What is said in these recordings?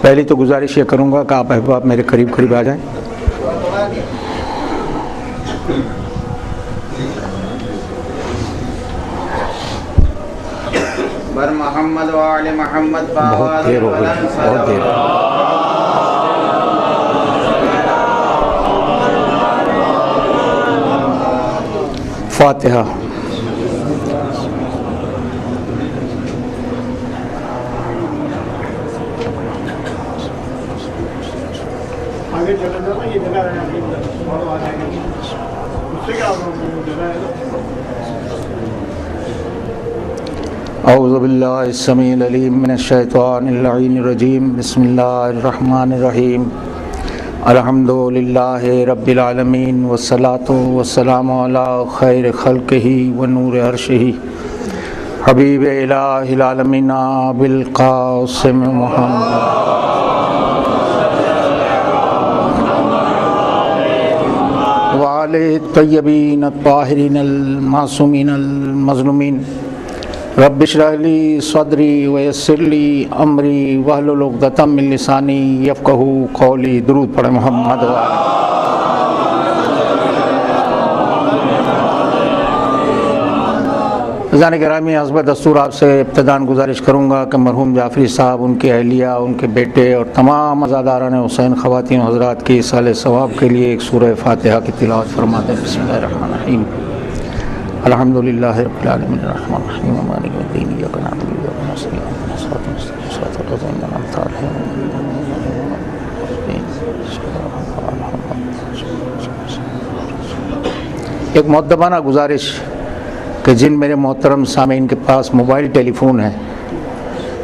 پہلی تو گزارش یہ کروں گا کہ آپ احباب میرے قریب قریب آ جائیں. بر محمد و آل محمد. بہت دیر ہو گئی، بہت دیر. فاتحہ. اعوذ باللہ السمیع العلیم من الشیطان اللعین الرجیم. بسم اللہ الرحمن الرحیم. الحمد للہ رب العالمین والصلاة والسلام علی خیر خلقہ ونور عرشہ حبیب الہ العالمین بالقاسم محمد وآلہ الطیبین الطاہرین المعصومین المظلومین. رب اشرح لی صدری ویسر لی امری واحلل عقدۃ من لسانی یفقہوا قولی. درود پڑھیں محمد. عزیزان گرامی، حسب دستور آپ سے ابتداً گزارش کروں گا کہ مرحوم جعفری صاحب، ان کی اہلیہ، ان کے بیٹے اور تمام عزاداران حسین، خواتین و حضرات کی ایصال ثواب کے لیے ایک سورہ فاتحہ کی تلاوت فرما دیں. بسم اللہ الرحمن الرحیم. الحمد للہ رب العالمین الرحمن الرحیم مالک یوم الدین ایاک نعبد و ایاک نستعین اهدنا الصراط المستقیم صراط الذین انعمت علیہم. ایک مؤدبانہ گزارش کہ جن میرے محترم سامعین کے پاس موبائل ٹیلی فون ہے،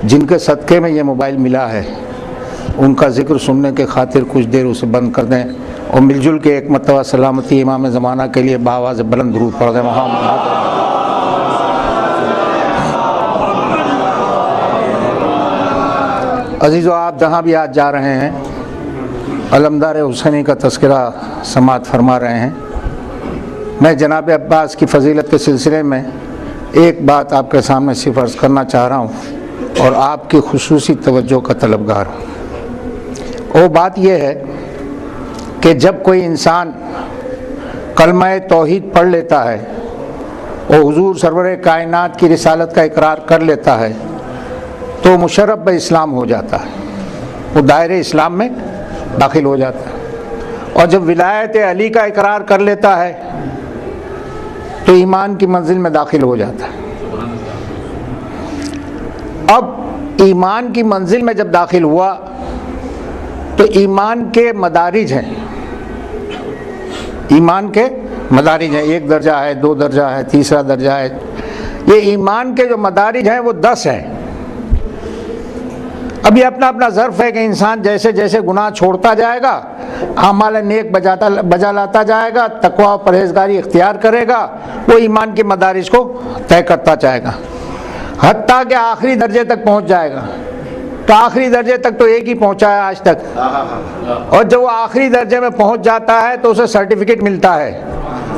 جن کے صدقے میں یہ موبائل ملا ہے، ان کا ذکر سننے کے خاطر کچھ دیر اسے بند کر دیں اور مل جل کے ایک مرتبہ سلامتی امام زمانہ کے لیے بآواز بلند درود پڑھ دیں. عزیزو، آپ جہاں بھی آج جا رہے ہیں، علمدار حسینی کا تذکرہ سماعت فرما رہے ہیں. میں جناب عباس کی فضیلت کے سلسلے میں ایک بات آپ کے سامنے صرف عرض کرنا چاہ رہا ہوں اور آپ کی خصوصی توجہ کا طلبگار ہوں. وہ بات یہ ہے کہ جب کوئی انسان کلمہ توحید پڑھ لیتا ہے اور حضور سرور کائنات کی رسالت کا اقرار کر لیتا ہے تو مشرف بہ اسلام ہو جاتا ہے، وہ دائرہ اسلام میں داخل ہو جاتا ہے. اور جب ولایت علی کا اقرار کر لیتا ہے تو ایمان کی منزل میں داخل ہو جاتا ہے. اب ایمان کی منزل میں جب داخل ہوا تو ایمان کے مدارج ہیں، ایمان کے مدارج ہیں. ایک درجہ ہے، دو درجہ ہے، تیسرا درجہ ہے. یہ ایمان کے جو مدارج ہیں وہ 10 ہیں. اب یہ اپنا اپنا ظرف ہے کہ انسان جیسے جیسے گناہ چھوڑتا جائے گا، اعمال نیک بجا لاتا جائے گا، تقوی و پرہیزگاری اختیار کرے گا، وہ ایمان کے مدارج کو طے کرتا جائے گا حتیٰ کہ آخری درجے تک پہنچ جائے گا. تو آخری درجے تک تو ایک ہی پہنچا ہے آج تک، اور جب وہ آخری درجے میں پہنچ جاتا ہے تو اسے سرٹیفکیٹ ملتا ہے.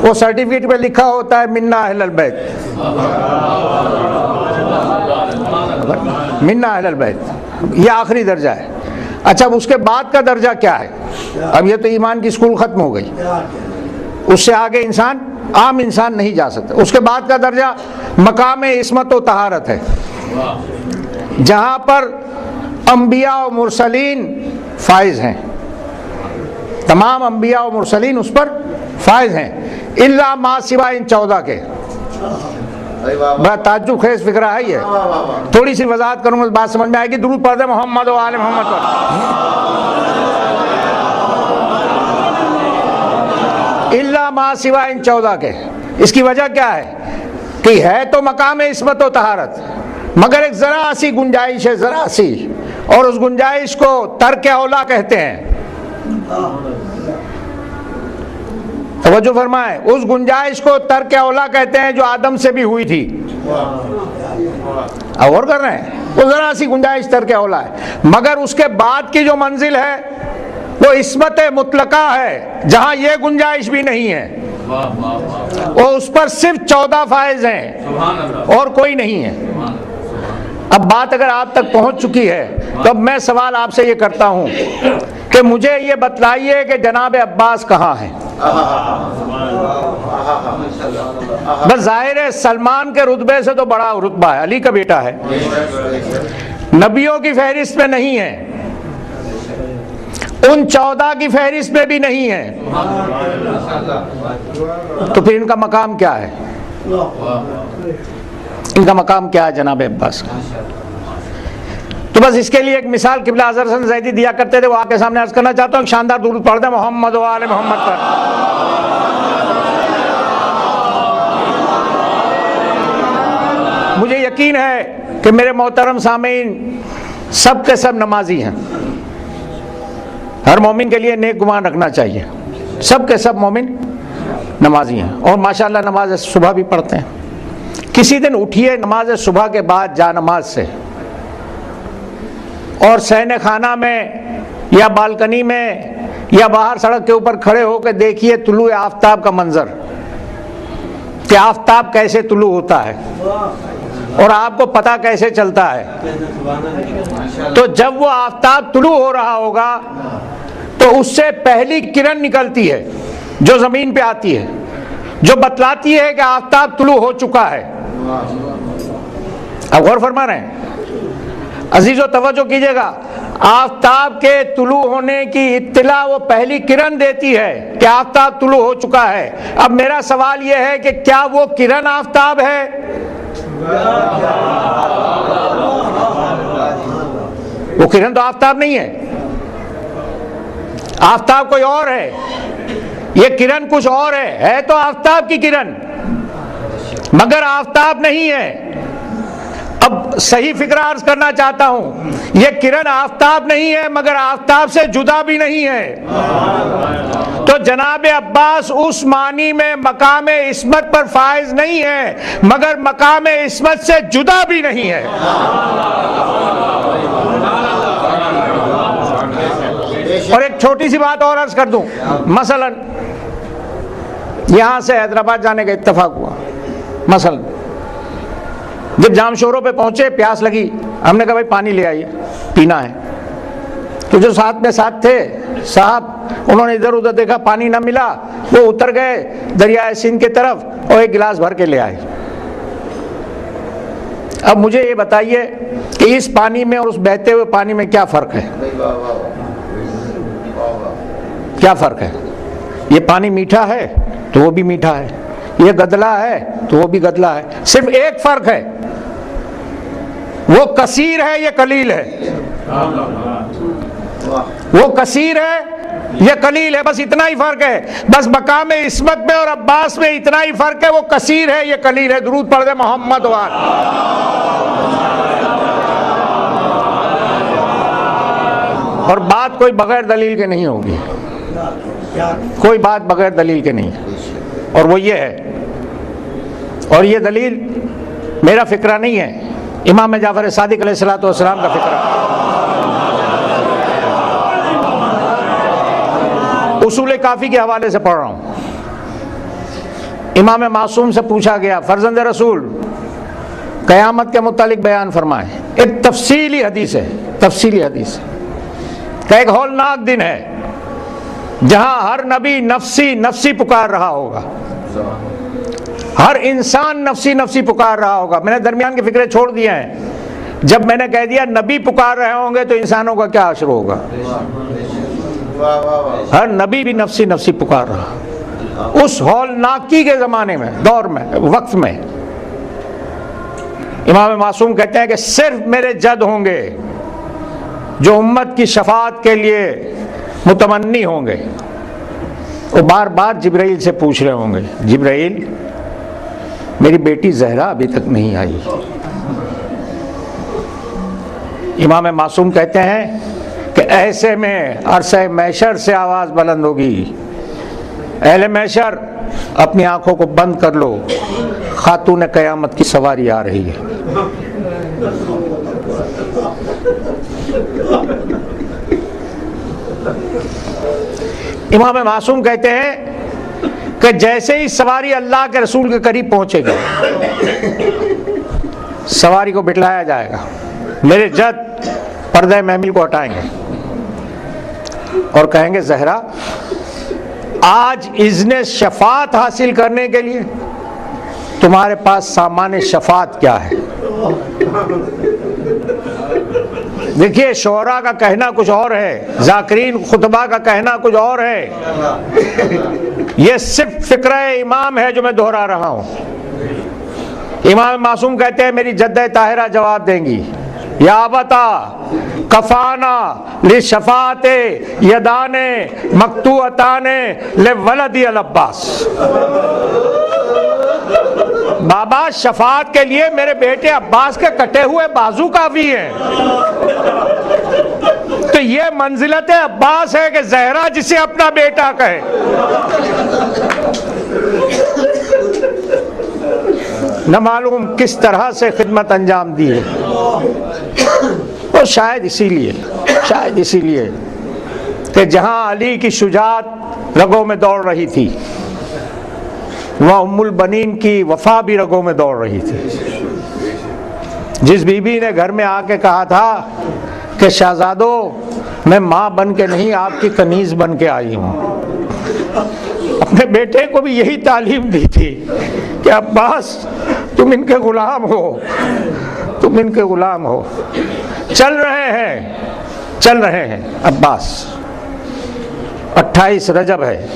وہ سرٹیفکیٹ پہ لکھا ہوتا ہے منا اہل البیت، منا اہل البیت. یہ آخری درجہ ہے. اچھا، اب اس کے بعد کا درجہ کیا ہے؟ اب یہ تو ایمان کی اسکول ختم ہو گئی، اس سے آگے انسان، عام انسان نہیں جا سکتا. اس کے بعد کا درجہ مقام عصمت و طہارت ہے، جہاں پر انبیاء و مرسلین فائز ہیں. تمام انبیاء و مرسلین اس پر فائز ہیں، الا ما سوا ان 14 کے. بڑا تعجب خیز فکرہ ہے یہ. تھوڑی سی وضاحت کروں گا، بات سمجھ میں آئے گی. درود پڑھ دیں محمد و آل محمد. الا ما سوا ان 14 کے. اس کی وجہ کیا ہے کہ ہے تو مقام عصمت و طہارت، مگر ایک ذرا سی گنجائش ہے، ذرا سی، اور اس گنجائش کو ترک اولا کہتے ہیں. توجہ فرمائیں، اس گنجائش کو ترک اولا کہتے ہیں جو آدم سے بھی ہوئی تھی. غور کر رہے ہیں؟ وہ ذرا سی گنجائش ترک اولا ہے، مگر اس کے بعد کی جو منزل ہے وہ عصمت مطلقہ ہے، جہاں یہ گنجائش بھی نہیں ہے. اور اس پر صرف 14 فائز ہیں اور کوئی نہیں ہے. اب بات اگر آپ تک پہنچ چکی ہے تو اب میں سوال آپ سے یہ کرتا ہوں کہ مجھے یہ بتلائیے کہ جناب عباس کہاں ہیں؟ بس ظاہر ہے سلمان کے رتبے سے تو بڑا رتبہ ہے، علی کا بیٹا ہے، نبیوں کی فہرست میں نہیں ہے، ان 14 کی فہرست میں بھی نہیں ہے، تو پھر ان کا مقام کیا ہے؟ ان کا مقام کیا ہے جناب عباس کا؟ تو بس اس کے لیے ایک مثال قبلہ اظہر حسن زیدی دیا کرتے تھے، وہ آپ کے سامنے عرض کرنا چاہتا ہوں۔ ایک شاندار درود پڑھ دیں محمد و آل محمد پر۔ مجھے یقین ہے کہ میرے محترم سامعین سب کے سب نمازی ہیں، ہر مومن کے لیے نیک گمان رکھنا چاہیے، سب کے سب مومن نمازی ہیں اور ماشاءاللہ نماز صبح بھی پڑھتے ہیں۔ کسی دن اٹھیے نماز صبح کے بعد جا نماز سے اور صحن خانہ میں یا بالکنی میں یا باہر سڑک کے اوپر کھڑے ہو کے دیکھیے طلوع آفتاب کا منظر کہ آفتاب کیسے طلوع ہوتا ہے اور آپ کو پتہ کیسے چلتا ہے۔ تو جب وہ آفتاب طلوع ہو رہا ہوگا تو اس سے پہلی کرن نکلتی ہے جو زمین پہ آتی ہے، جو بتلاتی ہے کہ آفتاب طلوع ہو چکا ہے۔ اب غور فرما رہے ہیں عزیزو، توجہ کیجئے گا، آفتاب کے طلوع ہونے کی اطلاع وہ پہلی کرن دیتی ہے کہ آفتاب طلوع ہو چکا ہے۔ اب میرا سوال یہ ہے کہ کیا وہ کرن آفتاب ہے؟ وہ کرن تو آفتاب نہیں ہے، آفتاب کوئی اور ہے، یہ کرن کچھ اور ہے تو آفتاب کی کرن مگر آفتاب نہیں ہے۔ اب صحیح فکرہ عرض کرنا چاہتا ہوں، یہ کرن آفتاب نہیں ہے مگر آفتاب سے جدا بھی نہیں ہے۔ تو جناب عباس اس معنی میں مقام عصمت پر فائز نہیں ہے مگر مقام عصمت سے جدا بھی نہیں ہے۔ اور ایک چھوٹی سی بات اور عرض کر دوں، مثلا یہاں سے حیدرآباد جانے کا اتفاق ہوا، مثلا جب جام شوروں پہ پہنچے پیاس لگی، ہم نے کہا بھائی پانی لے آئیے پینا ہے، تو جو ساتھ میں ساتھ تھے صاحب انہوں نے ادھر ادھر دیکھا پانی نہ ملا، وہ اتر گئے دریائے سندھ کی طرف اور ایک گلاس بھر کے لے آئے۔ اب مجھے یہ بتائیے کہ اس پانی میں اور اس بہتے ہوئے پانی میں کیا فرق ہے؟ کیا فرق ہے؟ یہ پانی میٹھا ہے تو وہ بھی میٹھا ہے، یہ گدلا ہے تو وہ بھی گدلا ہے، صرف ایک فرق ہے، وہ کثیر ہے یہ قلیل ہے، وہ کثیر ہے یہ قلیل ہے، بس اتنا ہی فرق ہے۔ بس مقام عصمت میں اور عباس میں اتنا ہی فرق ہے، وہ کثیر ہے یہ قلیل ہے۔ درود پڑھ دے محمد وآل۔ اور بات کوئی بغیر دلیل کے نہیں ہوگی، کوئی بات بغیر دلیل کے نہیں ہے، اور وہ یہ ہے، اور یہ دلیل میرا فکرہ نہیں ہے، امام جعفر صادق علیہ الصلوۃ والسلام کا فکرہ۔ اصول کافی کے حوالے سے پڑھ رہا ہوں۔ امام معصوم سے پوچھا گیا فرزند رسول قیامت کے متعلق بیان فرمائیں، ایک تفصیلی حدیث ہے، تفصیلی حدیث کہ ایک ہولناک دن ہے جہاں ہر نبی نفسی نفسی پکار رہا ہوگا، ہر انسان نفسی نفسی پکار رہا ہوگا۔ میں نے درمیان کے فکرے چھوڑ دیے ہیں، جب میں نے کہہ دیا نبی پکار رہے ہوں گے تو انسانوں کا کیا حشر ہوگا؟ ہر نبی بھی نفسی نفسی پکار رہا۔ اس ہولناکی کے زمانے میں، دور میں، وقت میں امام معصوم کہتے ہیں کہ صرف میرے جد ہوں گے جو امت کی شفاعت کے لیے متمنی ہوں گے، وہ بار بار جبرائیل سے پوچھ رہے ہوں گے، جبرائیل میری بیٹی زہرا ابھی تک نہیں آئی۔ امام معصوم کہتے ہیں کہ ایسے میں عرصہ محشر سے آواز بلند ہوگی، اہل محشر اپنی آنکھوں کو بند کر لو، خاتون قیامت کی سواری آ رہی ہے۔ امام معصوم کہتے ہیں کہ جیسے ہی سواری اللہ کے رسول کے قریب پہنچے گی سواری کو بٹھلایا جائے گا، میرے جد پردہ محمل کو ہٹائیں گے اور کہیں گے زہرا آج اذن شفاعت حاصل کرنے کے لیے تمہارے پاس سامان شفاعت کیا ہے؟ دیکھیے شعراء کا کہنا کچھ اور ہے، ذاکرین خطبہ کا کہنا کچھ اور ہے، یہ صرف فکرہ امام ہے جو میں دہرا رہا ہوں۔ امام معصوم کہتے ہیں میری جدہ طاہرہ جواب دیں گی، یا ابتا کفانا لشفاعت یدان مقطوعتان لولدی العباس، بابا شفاعت کے لیے میرے بیٹے عباس کے کٹے ہوئے بازو کافی ہیں۔ تو یہ منزلت عباس ہے کہ زہرا جسے اپنا بیٹا کہے۔ نہ معلوم کس طرح سے خدمت انجام دی ہے، اور شاید اسی لیے کہ جہاں علی کی شجاعت رگوں میں دوڑ رہی تھی وہاں ام البنین کی وفا بھی رگوں میں دوڑ رہی تھی۔ جس بی بی نے گھر میں آ کے کہا تھا کہ شہزادو میں ماں بن کے نہیں آپ کی کنیز بن کے آئی ہوں، اپنے بیٹے کو بھی یہی تعلیم دی تھی کہ عباس تم ان کے غلام ہو، تم ان کے غلام ہو۔ چل رہے ہیں عباس، 28 رجب ہے،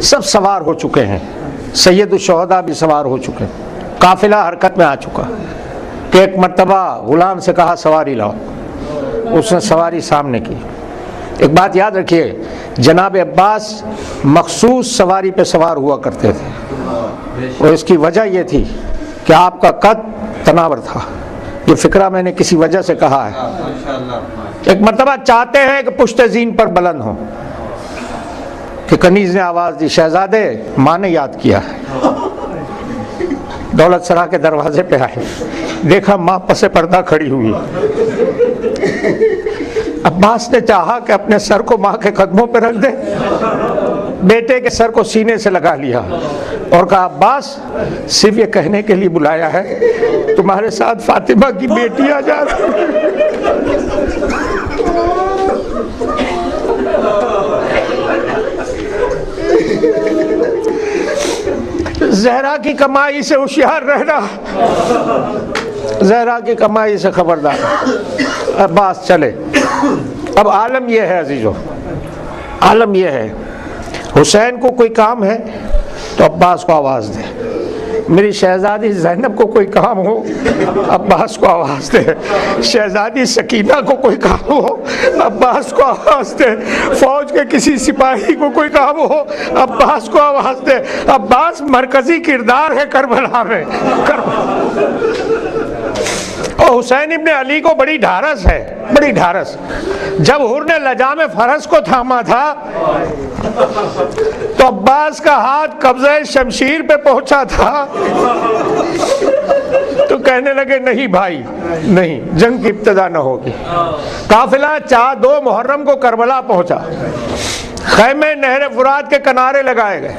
سب سوار ہو چکے ہیں، سید الشہداء بھی سوار ہو چکے ہیں، قافلہ حرکت میں آ چکا کہ ایک مرتبہ غلام سے کہا سواری لاؤ، اس نے سواری سامنے کی۔ ایک بات یاد رکھیے، جناب عباس مخصوص سواری پہ سوار ہوا کرتے تھے، اور اس کی وجہ یہ تھی کہ آپ کا قد تناور تھا، یہ فکرہ میں نے کسی وجہ سے کہا ہے۔ ایک مرتبہ چاہتے ہیں کہ پشت زین پر بلند ہو، کہ کنیز نے آواز دی شہزادے ماں نے یاد کیا ہے۔ دولت سرا کے دروازے پہ آئے، دیکھا ماں پس پردہ کھڑی ہوئی۔ عباس نے چاہا کہ اپنے سر کو ماں کے قدموں پہ رکھ دے، بیٹے کے سر کو سینے سے لگا لیا اور کہا عباس صرف یہ کہنے کے لیے بلایا ہے تمہارے ساتھ فاطمہ کی بیٹی آ جا رہی۔ زہرا کی کمائی سے ہوشیار رہنا، زہرا کی کمائی سے خبردار۔ عباس چلے۔ اب عالم یہ ہے عزیزو، عالم یہ ہے حسین کو کوئی کام ہے تو عباس کو آواز دے، میری شہزادی زینب کو کوئی کام ہو عباس کو آواز دے، شہزادی سکینہ کو کوئی کام ہو عباس کو آواز دے، فوج کے کسی سپاہی کو کوئی کام ہو عباس کو آواز دے۔ عباس مرکزی کردار ہے کربلا میں۔ اور حسین ابن علی کو بڑی ڈھارس ہے، بڑی ڈھارس۔ جب حر نے لجام فرس کو تھاما تھا تو عباس کا ہاتھ قبضہ شمشیر پہ پہنچا تھا تو کہنے لگے نہیں بھائی نہیں، جنگ کی ابتدا نہ ہوگی۔ قافلہ 2 محرم کو کربلا پہنچا، خیمے نہر فرات کے کنارے لگائے گئے۔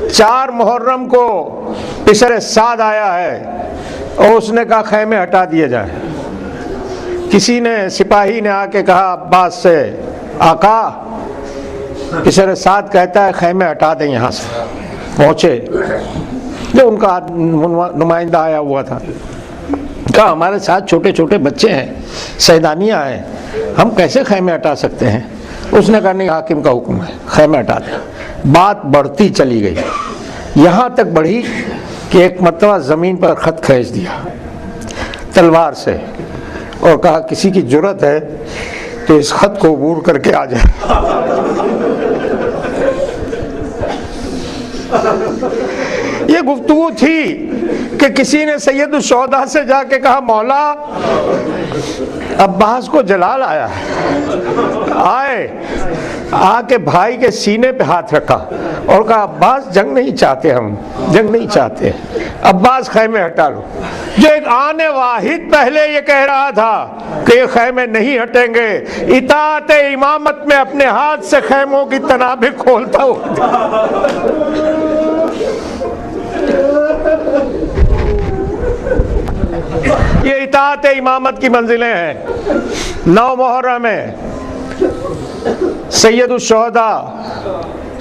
4 محرم کو پسر سعد آیا ہے اور اس نے کہا خیمے ہٹا دیے جائیں۔ کسی نے سپاہی نے آ کے کہا عباس سے آقا پسر سعد کہتا ہے خیمے ہٹا دیں یہاں سے۔ پہنچے جو ان کا نمائندہ آیا ہوا تھا، کہا ہمارے ساتھ چھوٹے چھوٹے بچے ہیں، سیدانیاں ہیں، ہم کیسے خیمے ہٹا سکتے ہیں؟ اس نے کہا نہیں حاکم کا حکم ہے خیمے ہٹا دیں۔ بات بڑھتی چلی گئی، یہاں تک بڑھی کہ ایک مرتبہ زمین پر خط کھینچ دیا تلوار سے اور کہا کسی کی جرت ہے تو اس خط کو عبور کر کے آ جائے۔ یہ گفتگو تھی کہ کسی نے سید الشہداء سے جا کے کہا مولا عباس کو جلال آیا ہے، آئے آ کے بھائی کے سینے پہ ہاتھ رکھا اور کہا عباس جنگ نہیں چاہتے، ہم جنگ نہیں چاہتے، عباس خیمے ہٹا لو۔ جو ایک آنے واحد پہلے یہ کہہ رہا تھا کہ یہ خیمے نہیں ہٹیں گے، اطاعت امامت میں اپنے ہاتھ سے خیموں کی تنابیں کھولتا ہوا یہ اطاعت امامت کی منزلیں ہیں۔ 9 محرم ہے، سید الشہداء،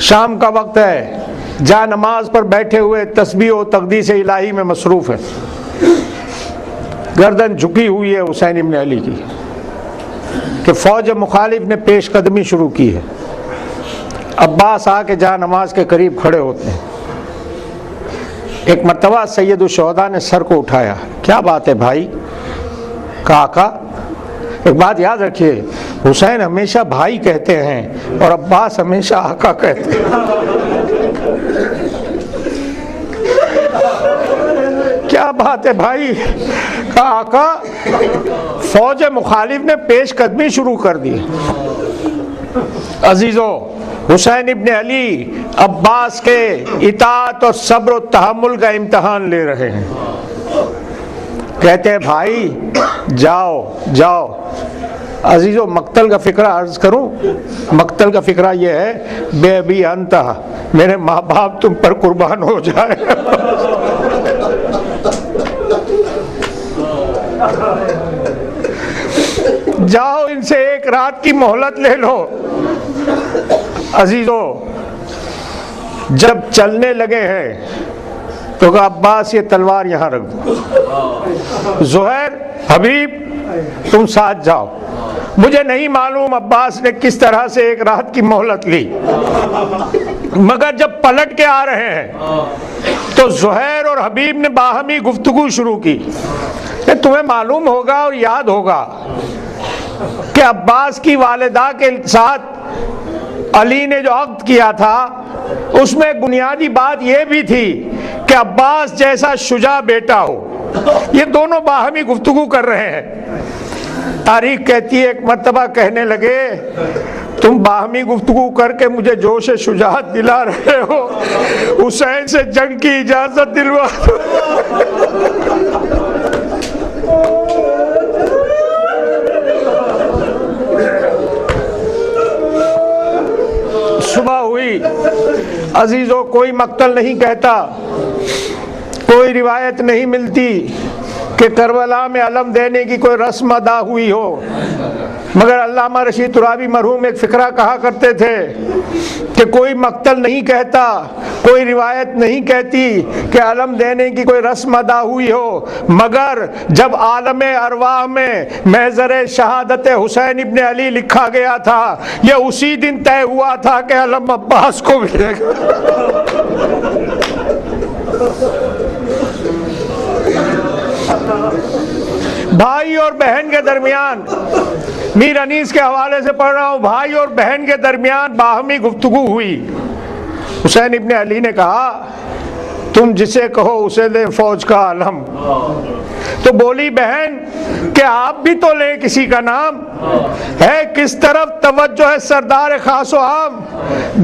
شام کا وقت ہے، جا نماز پر بیٹھے ہوئے تسبیح و تقدیس الہی میں مصروف ہے، گردن جھکی ہوئی ہے حسین ابن علی کی کہ فوج مخالف نے پیش قدمی شروع کی ہے۔ عباس آ کے جہاں نماز کے قریب کھڑے ہوتے ہیں۔ ایک مرتبہ سید الشہداء نے سر کو اٹھایا، کیا بات ہے بھائی؟ کہا آقا ایک بات یاد رکھیے، حسین ہمیشہ بھائی کہتے ہیں اور عباس ہمیشہ آقا کہتے ہیں۔ کیا بات ہے بھائی؟ کہا آقا فوج مخالف نے پیش قدمی شروع کر دی۔ عزیزو، حسین ابن علی عباس کے اطاعت اور صبر و تحمل کا امتحان لے رہے ہیں۔ کہتے ہیں بھائی جاؤ جاؤ۔ عزیزو، مقتل کا فکرہ عرض کروں؟ مقتل کا فکرہ یہ ہے، بے ابی انتا، میرے ماں باپ تم پر قربان ہو جائے۔ جاؤ ان سے ایک رات کی مہلت لے لو۔ عزیزو، جب چلنے لگے ہیں تو کہا عباس یہ تلوار یہاں رکھ دو، زہیر، حبیب تم ساتھ جاؤ۔ مجھے نہیں معلوم عباس نے کس طرح سے ایک رات کی مہلت لی، مگر جب پلٹ کے آ رہے ہیں تو زہیر اور حبیب نے باہمی گفتگو شروع کی کہ تمہیں معلوم ہوگا اور یاد ہوگا کہ عباس کی والدہ کے ساتھ علی نے جو عقد کیا تھا اس میں بنیادی بات یہ بھی تھی کہ عباس جیسا شجاع بیٹا ہو۔ یہ دونوں باہمی گفتگو کر رہے ہیں۔ تاریخ کہتی ہے ایک مرتبہ کہنے لگے تم باہمی گفتگو کر کے مجھے جوش شجاعت دلا رہے ہو، حسین سے جنگ کی اجازت دلوا دو۔ صبح ہوئی، عزیزوں کوئی مقتل نہیں کہتا، کوئی روایت نہیں ملتی کہ کربلا میں علم دینے کی کوئی رسم ادا ہوئی ہو، مگر علامہ رشید ترابی مرحوم ایک فقرہ کہا کرتے تھے کہ کوئی مقتل نہیں کہتا، کوئی روایت نہیں کہتی کہ علم دینے کی کوئی رسم ادا ہوئی ہو، مگر جب عالم ارواح میں محضر شہادت حسین ابن علی لکھا گیا تھا یہ اسی دن طے ہوا تھا کہ علم عباس کو ملے گا۔ بھائی اور بہن کے درمیان، میر انیس کے حوالے سے پڑھ رہا ہوں، بھائی اور بہن کے درمیان باہمی گفتگو ہوئی۔ حسین ابن علی نے کہا تم جسے کہو اسے دے فوج کا علم۔ تو بولی بہن کہ آپ بھی تو لیں کسی کا نام، ہے کس طرف توجہ ہے سردار خاص و عام،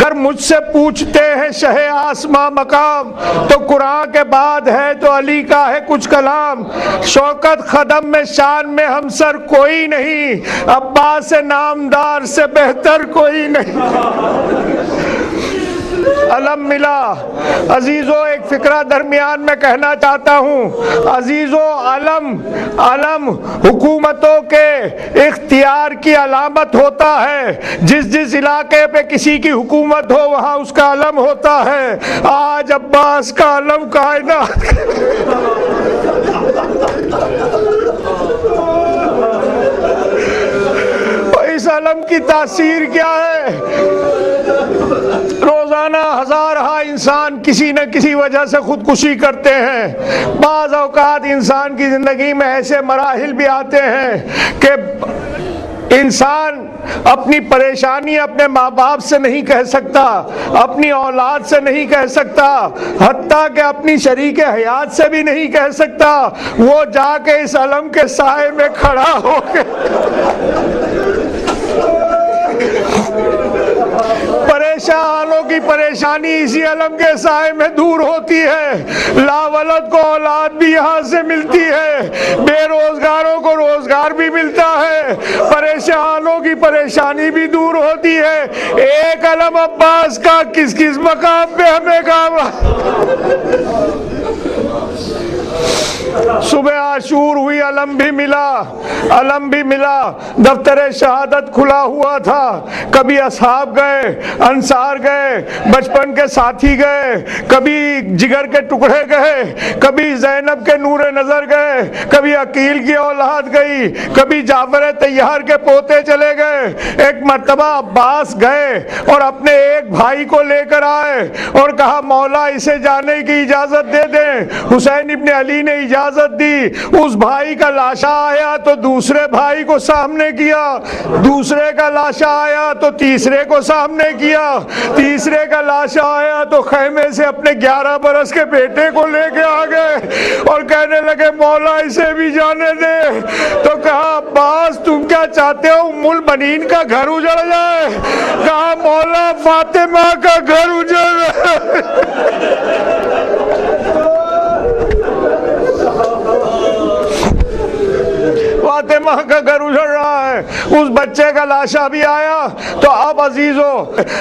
گر مجھ سے پوچھتے ہیں شہ آسماں مقام، تو قرآن کے بعد ہے تو علی کا ہے کچھ کلام، شوکت خدم میں شان میں ہمسر کوئی نہیں، عباس نامدار سے بہتر کوئی نہیں۔ علم ملا۔ عزیزو ایک فقرہ درمیان میں کہنا چاہتا ہوں، عزیزو علم حکومتوں کے اختیار کی علامت ہوتا ہے، جس علاقے پہ کسی کی حکومت ہو وہاں اس کا علم ہوتا ہے۔ آج عباس کا علم کائنات اس علم کی تاثیر کیا ہے؟ روزانہ ہزارہ انسان کسی نہ کسی وجہ سے خودکشی کرتے ہیں۔ بعض اوقات انسان کی زندگی میں ایسے مراحل بھی آتے ہیں کہ انسان اپنی پریشانی اپنے ماں باپ سے نہیں کہہ سکتا، اپنی اولاد سے نہیں کہہ سکتا، حتیٰ کہ اپنی شریک حیات سے بھی نہیں کہہ سکتا، وہ جا کے اس علم کے سائے میں کھڑا ہو کے پریشانوں کی پریشانی اسی علم کے سائے میں دور ہوتی ہے۔ لاولد کو اولاد بھی یہاں سے ملتی ہے، بے روزگاروں کو روزگار بھی ملتا ہے، پریشانوں کی پریشانی بھی دور ہوتی ہے۔ ایک علم عباس کا کس کس مقام پہ ہمیں کام صبح عاشور ہوئی، علم بھی ملا، دفتر شہادت کھلا ہوا تھا۔ کبھی اصحاب گئے، انصار گئے، بچپن کے ساتھی گئے، کبھی جگر کے ٹکڑے گئے، کبھی زینب کے نور نظر گئے، کبھی عقیل کی اولاد گئی، کبھی جعفر طیار کے پوتے چلے گئے۔ ایک مرتبہ عباس گئے اور اپنے ایک بھائی کو لے کر آئے اور کہا مولا اسے جانے کی اجازت دے دیں۔ حسین ابن علی نے اجازت دی۔ اس بھائی کا لاشا آیا تو دوسرے بھائی کو سامنے کیا، دوسرے کا لاشا آیا تو تیسرے کو سامنے کیا، تیسرے کا لاشا آیا تو خیمے سے اپنے 11 برس کے بیٹے کو لے کے آ گئے اور کہنے لگے مولا اسے بھی جانے دے۔ تو کہا عباس تم کیا چاہتے ہو ام البنین کا گھر اجڑ جائے؟ کہا مولا فاطمہ کا گھر اجڑ جائے۔ فاطمہ کا گھر اجڑ رہا ہے۔ اس بچے کا لاشا بھی آیا تو اب عزیزو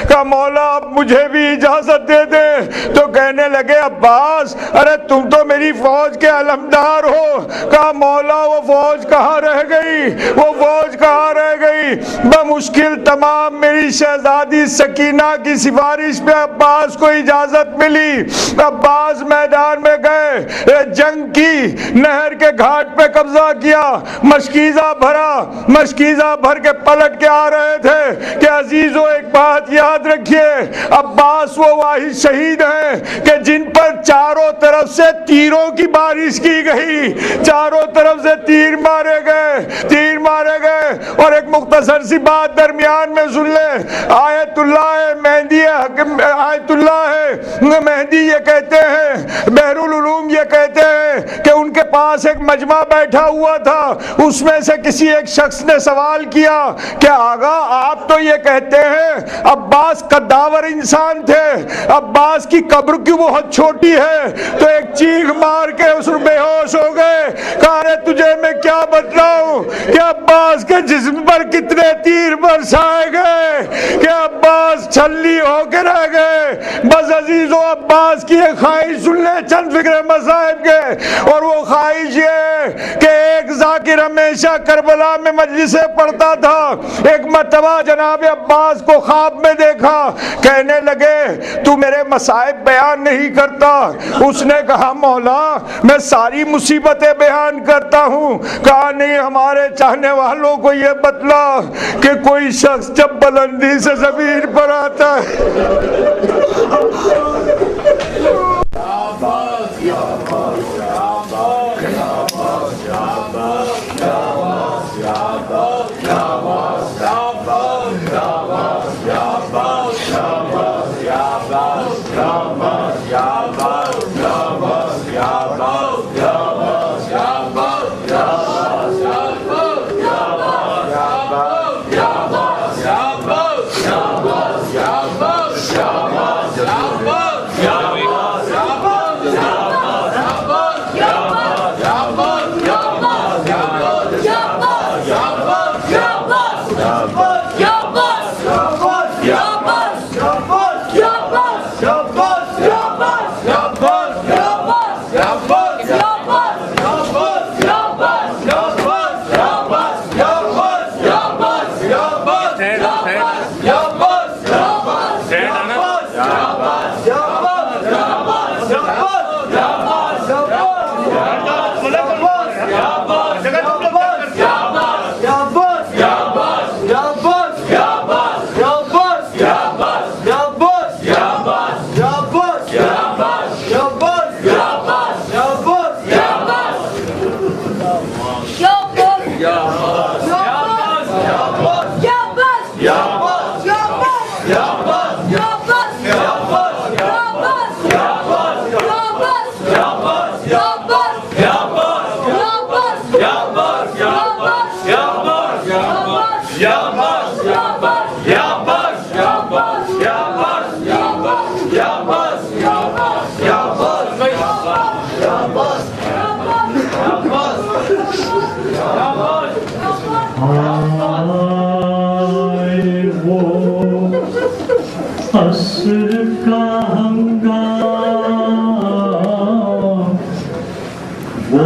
کہ مولا اب مجھے بھی اجازت دے دے۔ تو کہنے لگے عباس ارے تم تو میری فوج کے علمدار ہو۔ کہا مولا وہ فوج کہاں رہ گئی، وہ فوج کہاں رہ گئی؟ بمشکل تمام میری شہزادی سکینہ کی سفارش پہ عباس کو اجازت ملی۔ عباس میدان میں گئے، جنگ کی، نہر کے گھاٹ پہ قبضہ کیا، مشکیزہ بھر کے پلٹ کے آ رہے تھے کہ عزیزو ایک بات یاد رکھیے، عباس وہ واحد شہید ہیں کہ جن پر چاروں طرف سے تیروں کی بارش کی گئی، چاروں طرف سے تیر مارے گئے۔ اور ایک مختصر سی بات درمیان میں سن لے، آیت اللہ مہدی یہ کہتے ہیں، بحر العلوم یہ کہتے ہیں کہ ان کے پاس ایک مجمع بیٹھا ہوا تھا، اس میں سے کسی ایک شخص نے سوال کیا کہ آغا آپ تو یہ کہتے ہیں عباس قداور انسان تھے، عباس کی قبر کیوں بہت چھوٹی ہے؟ تو ایک چیخ مار کے اس بے ہوش ہو گئے۔ کہا رے تجھے میں کیا بتلاؤں کہ عباس کے جسم پر کتنے تیر برسائے گئے کہ عباس چھلی ہو کے رہ گئے۔ بس عزیزو عباس کی ایک خواہش سن لے چند فکر مصائب کے، اور وہ خواہش یہ کہ ایک ذاکر ہمیشہ کربلا میں مجلسیں پڑھتا تھا۔ ایک مرتبہ جناب عباس کو خواب میں دیکھا، کہنے لگے تو میرے مصائب بیان نہیں کرتا۔ اس نے کہا مولا میں ساری مصیبتیں بیان کرتا ہوں۔ کہا نہیں ہمارے چاہنے والوں کو یہ بتلا کہ کوئی شخص جب بلندی سے زمین پر آتا ہے عصر کا ہنگام وہ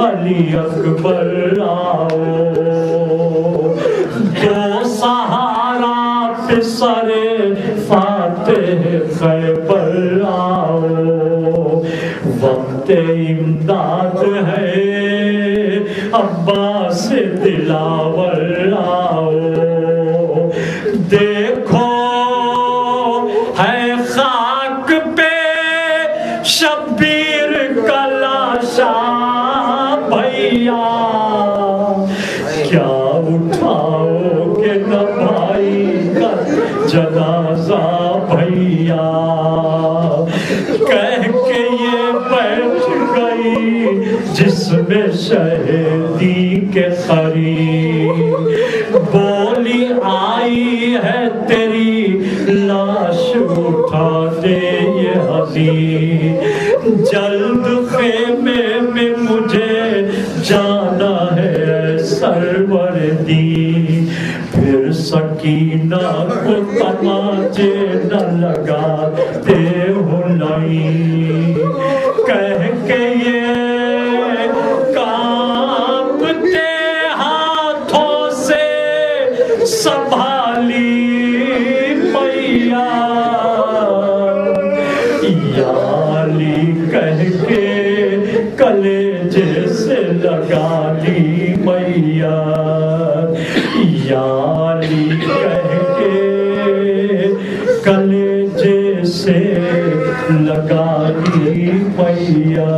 علی اکبر آؤ دو سہارا پہ سر فاتح خیبر آؤ وقت امداد ہے عباس دلاور آؤ دیکھو ہے خاک پہ شبیر کا لاشا بھیا کیا اٹھاؤ گے نہ بھائی کا جنازہ بھیا کہہ کے یہ بیٹھ گئی جس میں شہیدی کے قریب بولی آئی ہے تیری لاش اٹھا دے یہ حزین جلد خیمے میں مجھے جانا ہے سروردی پھر سکینہ کو تماچے نہ لگاتے ہو نہیں کہہ کے یہ کانپتے ہاتھوں سے سنبھالی میاں یا علی کہہ کے کلیجے سے لگا لی میاں یا علی کہہ کے کلیجے سے لگا لی میاں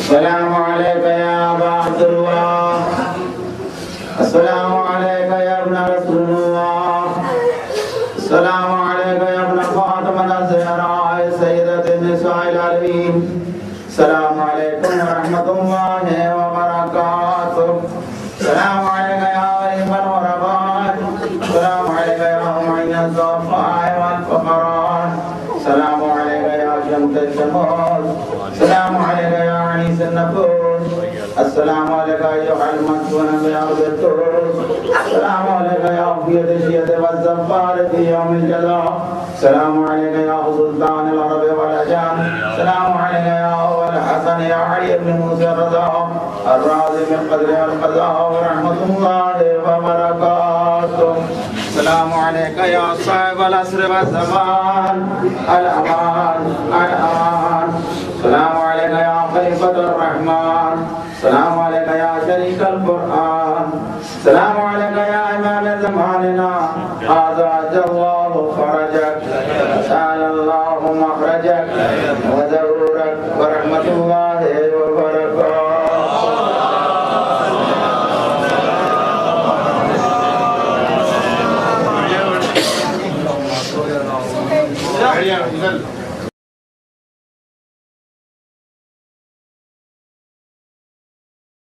السلام عليك يا أبا عبد الله السلام عليك يا ابن رسول الله السلام عليك يا ابن فاطمة الزهراء سيدة النساء العالمين السلام عليكم ورحمة الله وبركاته السلام عليك يا غريب الغرباء السلام عليك يا معين الضعفاء والفقراء السلام عليك يا شمس الشموس السلام عليك يا عنيس النفوس السلام عليك أيها المدفون بأرض الترس السلام عليك يا أخية الشية والزفار في يوم الجزاء السلام عليك يا سلطان العرب والعجام السلام عليك يا أول الحسن يا علي بن موسى الرضا الراضي من قدر القضاء ورحمة الله وبركاته السلام عليك يا صاحب العصر والزمان الأمان الأمان السلام عليك يا خليفة الرحمن السلام عليك يا شريك القرآن السلام عليك يا إمام زماننا هذا أجل الله فرجك سأل الله مخرجك وزرورك ورحمة الله وبركاته Yeah.